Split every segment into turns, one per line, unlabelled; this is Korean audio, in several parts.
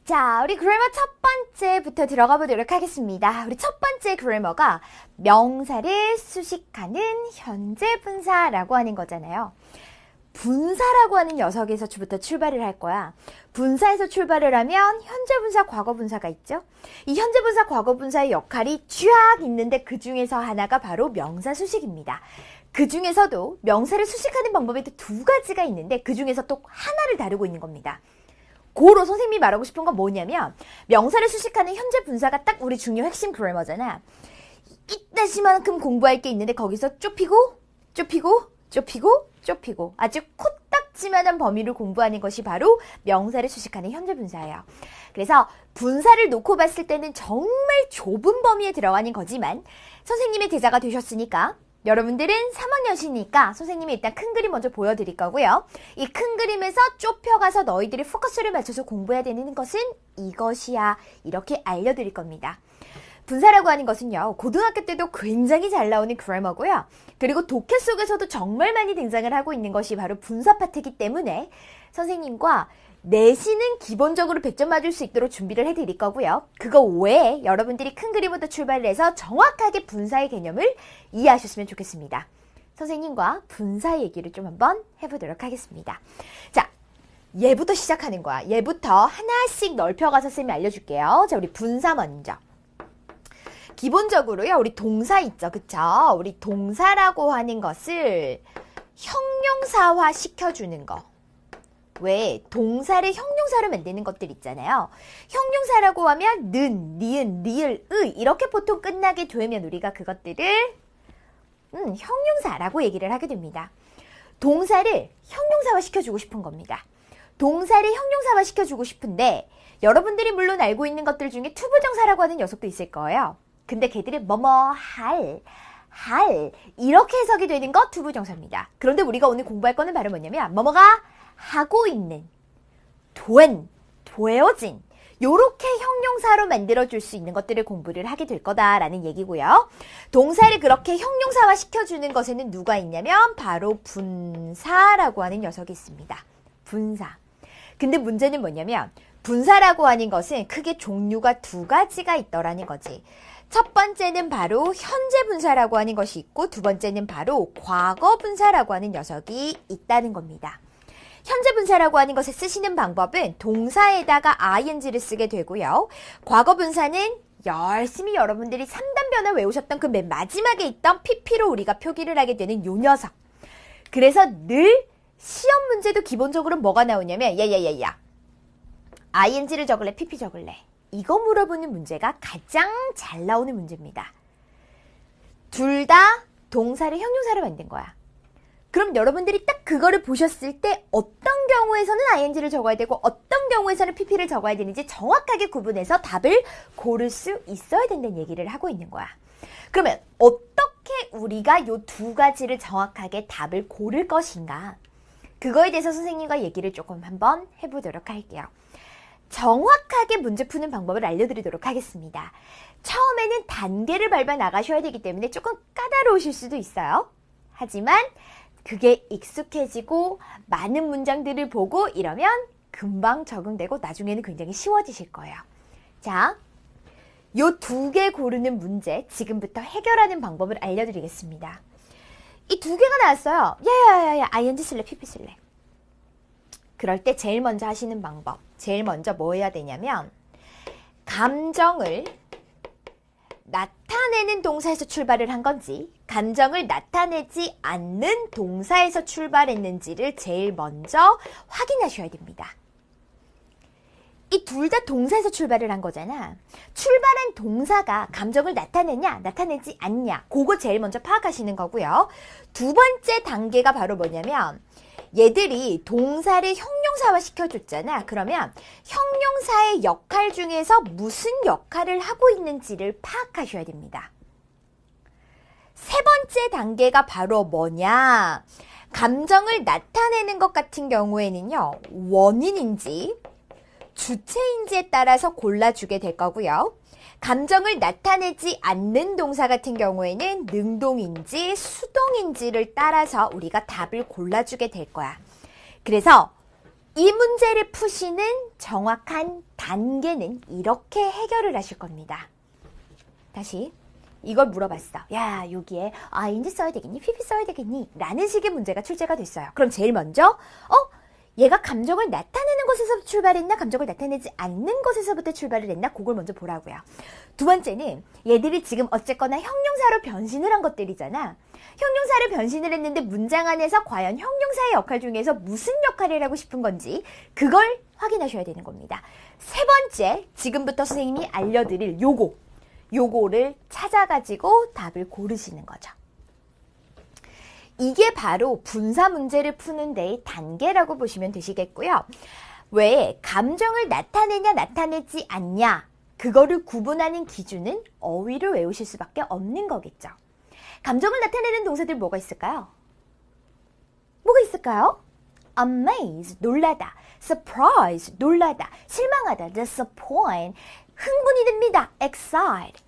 자, 우리 그래머 첫 번째부터 들어가 보도록 하겠습니다. 우리 첫 번째 그래머가 명사를 수식하는 현재 분사라고 하는 거잖아요. 분사라고 하는 녀석에서부터 출발을 할 거야. 분사에서 출발을 하면 현재 분사, 과거 분사가 있죠. 이 현재 분사, 과거 분사의 역할이 쫙 있는데 그 중에서 하나가 바로 명사 수식입니다. 그 중에서도 명사를 수식하는 방법이 또 두 가지가 있는데 그 중에서 또 하나를 다루고 있는 겁니다. 고로 선생님이 말하고 싶은 건 뭐냐면 명사를 수식하는 현재 분사가 딱 우리 중요 핵심 그래머잖아. 이따시만큼 공부할 게 있는데 거기서 좁히고 아주 코딱지만한 범위를 공부하는 것이 바로 명사를 수식하는 현재 분사예요. 그래서 분사를 놓고 봤을 때는 정말 좁은 범위에 들어가는 거지만 선생님의 대자가 되셨으니까 여러분들은 3학년이니까 선생님이 일단 큰 그림 먼저 보여드릴 거고요. 이 큰 그림에서 좁혀가서 너희들이 포커스를 맞춰서 공부해야 되는 것은 이것이야. 이렇게 알려드릴 겁니다. 분사라고 하는 것은요. 고등학교 때도 굉장히 잘 나오는 그래머고요. 그리고 독해 속에서도 정말 많이 등장을 하고 있는 것이 바로 분사 파트이기 때문에 선생님과 내신은 기본적으로 100점 맞을 수 있도록 준비를 해드릴 거고요. 그거 외에 여러분들이 큰 그림부터 출발을 해서 정확하게 분사의 개념을 이해하셨으면 좋겠습니다. 선생님과 분사 얘기를 좀 한번 해보도록 하겠습니다. 자, 얘부터 시작하는 거야. 얘부터 하나씩 넓혀가서 쌤이 알려줄게요. 자, 우리 분사 먼저. 기본적으로요, 우리 동사 있죠, 그쵸? 우리 동사라고 하는 것을 형용사화 시켜주는 거. 왜? 동사를 형용사로 만드는 것들 있잖아요. 형용사라고 하면 는, 니은, 리을, 의 이렇게 보통 끝나게 되면 우리가 그것들을 형용사라고 얘기를 하게 됩니다. 동사를 형용사화 시켜주고 싶은 겁니다. 동사를 형용사화 시켜주고 싶은데 여러분들이 물론 알고 있는 것들 중에 투부정사라고 하는 녀석도 있을 거예요. 근데 걔들이 뭐뭐 할 이렇게 해석이 되는 거 투부정사입니다. 그런데 우리가 오늘 공부할 거는 바로 뭐냐면 뭐뭐가 하고 있는, 되어진 요렇게 형용사로 만들어줄 수 있는 것들을 공부를 하게 될 거다라는 얘기고요. 동사를 그렇게 형용사화 시켜주는 것에는 누가 있냐면 바로 분사라고 하는 녀석이 있습니다. 분사. 근데 문제는 뭐냐면 분사라고 하는 것은 크게 종류가 두 가지가 있더라는 거지. 첫 번째는 바로 현재 분사라고 하는 것이 있고 두 번째는 바로 과거 분사라고 하는 녀석이 있다는 겁니다. 현재 분사라고 하는 것에 쓰시는 방법은 동사에다가 ing를 쓰게 되고요. 과거 분사는 열심히 여러분들이 3단 변화 외우셨던 그 맨 마지막에 있던 pp로 우리가 표기를 하게 되는 요 녀석. 그래서 늘 시험 문제도 기본적으로 뭐가 나오냐면 야야야야 ing를 적을래 pp 적을래 이거 물어보는 문제가 가장 잘 나오는 문제입니다. 둘 다 동사를 형용사로 만든 거야. 그럼 여러분들이 딱 그거를 보셨을 때 어떤 경우에서는 ing를 적어야 되고 어떤 경우에서는 pp를 적어야 되는지 정확하게 구분해서 답을 고를 수 있어야 된다는 얘기를 하고 있는 거야. 그러면 어떻게 우리가 요 두 가지를 정확하게 답을 고를 것인가? 그거에 대해서 선생님과 얘기를 조금 한번 해보도록 할게요. 정확하게 문제 푸는 방법을 알려드리도록 하겠습니다. 처음에는 단계를 밟아 나가셔야 되기 때문에 조금 까다로우실 수도 있어요. 하지만 그게 익숙해지고 많은 문장들을 보고 이러면 금방 적응되고 나중에는 굉장히 쉬워지실 거예요. 자, 요 두 개 고르는 문제 지금부터 해결하는 방법을 알려드리겠습니다. 이 두 개가 나왔어요. 야야야야 ing 쓸래 pp 쓸래. 그럴 때 제일 먼저 하시는 방법. 제일 먼저 뭐 해야 되냐면 감정을 나타내는 동사에서 출발을 한 건지 감정을 나타내지 않는 동사에서 출발했는지를 제일 먼저 확인하셔야 됩니다. 이 둘 다 동사에서 출발을 한 거잖아. 출발한 동사가 감정을 나타내냐 나타내지 않냐 그거 제일 먼저 파악하시는 거고요. 두 번째 단계가 바로 뭐냐면 얘들이 동사를 형용사화 시켜줬잖아. 그러면 형용사의 역할 중에서 무슨 역할을 하고 있는지를 파악하셔야 됩니다. 세 번째 단계가 바로 뭐냐? 감정을 나타내는 것 같은 경우에는요. 원인인지 주체인지에 따라서 골라주게 될 거고요. 감정을 나타내지 않는 동사 같은 경우에는 능동인지 수동인지를 따라서 우리가 답을 골라주게 될 거야. 그래서 이 문제를 푸시는 정확한 단계는 이렇게 해결을 하실 겁니다. 다시 이걸 물어봤어. 야, 여기에 ing 써야 되겠니? pp 써야 되겠니? 라는 식의 문제가 출제가 됐어요. 그럼 제일 먼저 얘가 감정을 나타내는 것에서 출발했나? 감정을 나타내지 않는 것에서부터 출발을 했나? 그걸 먼저 보라고요. 두 번째는 얘들이 지금 어쨌거나 형용사로 변신을 한 것들이잖아. 형용사를 변신을 했는데 문장 안에서 과연 형용사의 역할 중에서 무슨 역할을 하고 싶은 건지 그걸 확인하셔야 되는 겁니다. 세 번째, 지금부터 선생님이 알려드릴 요거를 찾아가지고 답을 고르시는 거죠. 이게 바로 분사 문제를 푸는 데의 단계라고 보시면 되시겠고요. 왜 감정을 나타내냐 나타내지 않냐 그거를 구분하는 기준은 어휘를 외우실 수밖에 없는 거겠죠. 감정을 나타내는 동사들 뭐가 있을까요? 뭐가 있을까요? amaze, 놀라다. surprise, 놀라다. 실망하다. disappoint, 흥분이 됩니다. excite.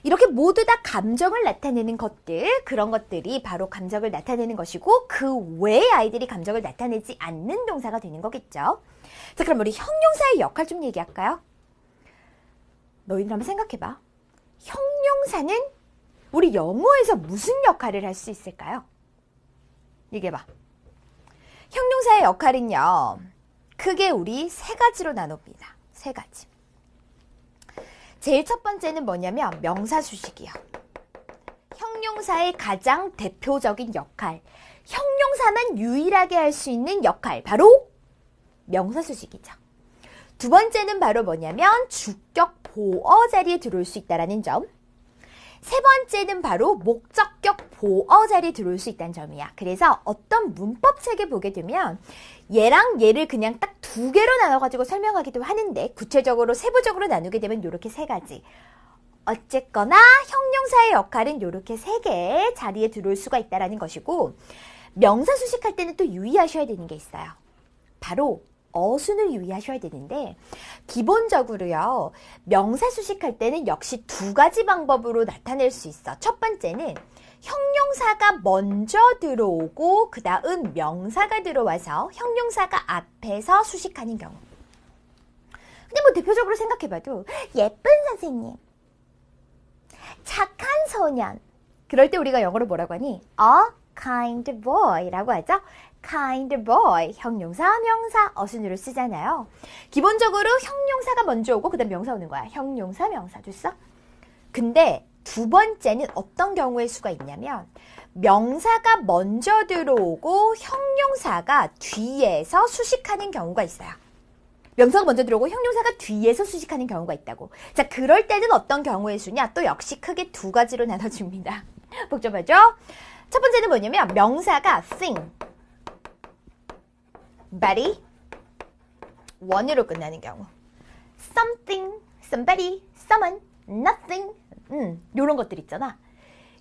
이렇게 모두 다 감정을 나타내는 것들, 그런 것들이 바로 감정을 나타내는 것이고 그 외에 아이들이 감정을 나타내지 않는 동사가 되는 거겠죠. 자, 그럼 우리 형용사의 역할 좀 얘기할까요? 너희들 한번 생각해봐. 형용사는 우리 영어에서 무슨 역할을 할 수 있을까요? 얘기해봐. 형용사의 역할은요, 크게 우리 세 가지로 나눕니다. 세 가지. 제일 첫 번째는 뭐냐면 명사수식이요. 형용사의 가장 대표적인 역할, 형용사만 유일하게 할 수 있는 역할, 바로 명사수식이죠. 두 번째는 바로 뭐냐면 주격 보어 자리에 들어올 수 있다는 점. 세 번째는 바로 목적격 보어 자리에 들어올 수 있다는 점이야. 그래서 어떤 문법책에 보게 되면 얘랑 얘를 그냥 딱 두 개로 나눠가지고 설명하기도 하는데 구체적으로 세부적으로 나누게 되면 이렇게 세 가지. 어쨌거나 형용사의 역할은 이렇게 세 개의 자리에 들어올 수가 있다는 것이고 명사 수식할 때는 또 유의하셔야 되는 게 있어요. 바로 어순을 유의하셔야 되는데 기본적으로요. 명사 수식할 때는 역시 두 가지 방법으로 나타낼 수 있어. 첫 번째는 형용사가 먼저 들어오고 그 다음 명사가 들어와서 형용사가 앞에서 수식하는 경우. 근데 뭐 대표적으로 생각해봐도 예쁜 선생님, 착한 소년. 그럴 때 우리가 영어로 뭐라고 하니? A kind boy라고 하죠. kind boy, 형용사, 명사, 어순으로 쓰잖아요. 기본적으로 형용사가 먼저 오고 그 다음 명사 오는 거야. 형용사, 명사. 됐어? 근데 두 번째는 어떤 경우의 수가 있냐면 명사가 먼저 들어오고 형용사가 뒤에서 수식하는 경우가 있어요. 명사가 먼저 들어오고 형용사가 뒤에서 수식하는 경우가 있다고. 자, 그럴 때는 어떤 경우의 수냐? 또 역시 크게 두 가지로 나눠줍니다. 복잡하죠? 첫 번째는 뭐냐면 명사가 thing, body, one으로 끝나는 경우. something, somebody, someone, nothing, 요런 것들 있잖아.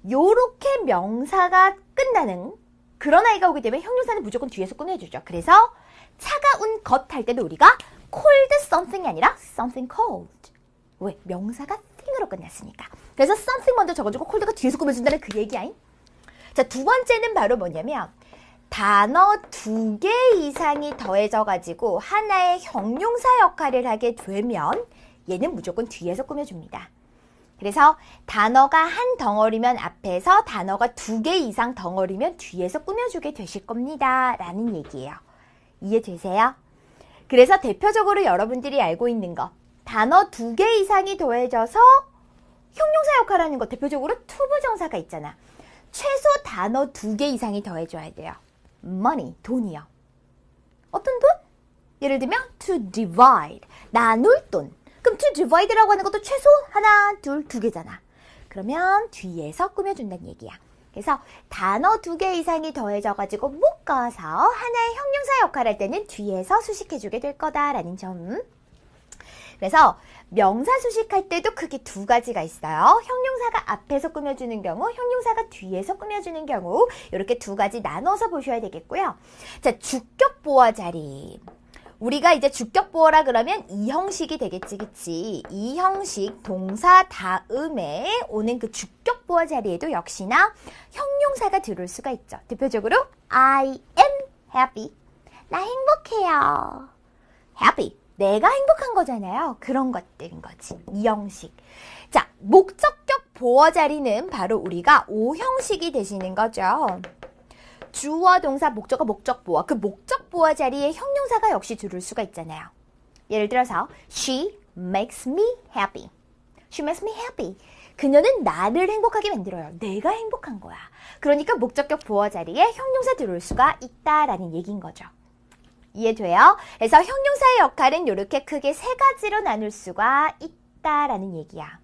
요렇게 명사가 끝나는 그런 아이가 오게 되면 형용사는 무조건 뒤에서 끝내주죠. 그래서 차가운 것 할 때도 우리가 cold something이 아니라 something cold. 왜? 명사가 thing으로 끝났으니까. 그래서 something 먼저 적어주고 cold가 뒤에서 꾸며준다는 그 얘기야. 자, 두 번째는 바로 뭐냐면 단어 두 개 이상이 더해져가지고 하나의 형용사 역할을 하게 되면 얘는 무조건 뒤에서 꾸며줍니다. 그래서 단어가 한 덩어리면 앞에서 단어가 두 개 이상 덩어리면 뒤에서 꾸며주게 되실 겁니다. 라는 얘기예요. 이해되세요? 그래서 대표적으로 여러분들이 알고 있는 거 단어 두 개 이상이 더해져서 형용사 역할을 하는 거 대표적으로 투부정사가 있잖아. 최소 단어 두 개 이상이 더해줘야 돼요. money, 돈이요. 어떤 돈? 예를 들면 to divide, 나눌 돈. 그럼 to divide라고 하는 것도 최소 하나, 둘, 두 개잖아. 그러면 뒤에서 꾸며준다는 얘기야. 그래서 단어 두 개 이상이 더해져가지고 묶어서 하나의 형용사 역할을 할 때는 뒤에서 수식해주게 될 거다라는 점. 그래서 명사 수식할 때도 크게 두 가지가 있어요. 형용사가 앞에서 꾸며주는 경우, 형용사가 뒤에서 꾸며주는 경우 이렇게 두 가지 나눠서 보셔야 되겠고요. 자, 주격 보어 자리. 우리가 이제 주격 보어라 그러면 이 형식이 되겠지, 그치? 이 형식 동사 다음에 오는 그 주격 보어 자리에도 역시나 형용사가 들어올 수가 있죠. 대표적으로 I am happy, 나 행복해요. happy. 내가 행복한 거잖아요. 그런 것들인 거지. 이 형식. 자, 목적격 보어 자리는 바로 우리가 O 형식이 되시는 거죠. 주어, 동사, 목적어, 목적 보어. 그 목적 보어 자리에 형용사가 역시 들을 수가 있잖아요. 예를 들어서 She makes me happy. She makes me happy. 그녀는 나를 행복하게 만들어요. 내가 행복한 거야. 그러니까 목적격 보어 자리에 형용사 들어올 수가 있다라는 얘기인 거죠. 이해돼요? 그래서 형용사의 역할은 이렇게 크게 세 가지로 나눌 수가 있다라는 얘기야.